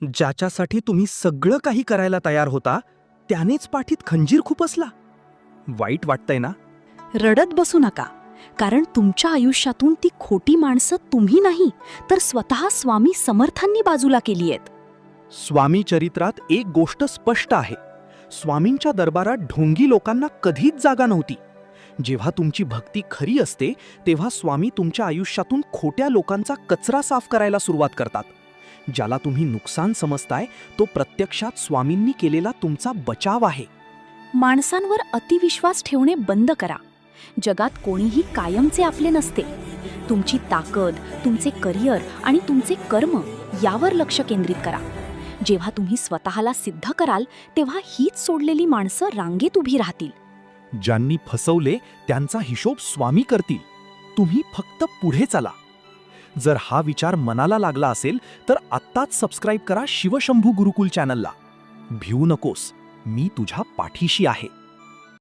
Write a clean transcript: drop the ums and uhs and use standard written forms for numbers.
ज्याच्यासाठी तुम्ही सगळं काही करायला तयार होता त्यानेच पाठीत खंजीर खुपसला. वाईट वाटतंय ना? रडत बसू नका, कारण तुमच्या आयुष्यातून ती खोटी माणसं तुम्ही नाही, तर स्वतः स्वामी समर्थांनी बाजूला केली आहेत. स्वामी चरित्रात एक गोष्ट स्पष्ट आहे. स्वामींच्या दरबारात ढोंगी लोकांना कधीच जागा नव्हती. जेव्हा तुमची भक्ती खरी असते तेव्हा स्वामी तुमच्या आयुष्यातून खोट्या लोकांचा कचरा साफ करायला सुरुवात करतात. ज्याला तुम्ही नुकसान समजताय तो प्रत्यक्षात स्वामींनी केलेला तुमचा बचाव आहे. माणसांवर अतिविश्वास ठेवणे बंद करा. जगात कोणीही कायमचे आपले नसते. तुमची ताकद, तुमचे करिअर आणि तुमचे कर्म यावर लक्ष केंद्रित करा. जेव्हा तुम्ही स्वतःला सिद्ध कराल तेव्हा हीच सोडलेली माणसं रांगेत उभी राहतील. ज्यांनी फसवले त्यांचा हिशोब स्वामी करतील. तुम्ही फक्त पुढे चला. जर हा विचार मनाला लागला असेल तर आत्ताच सबस्क्राईब करा शिवशंभू गुरुकुल चॅनलला. भिवू नकोस, मी तुझ्या पाठीशी आहे.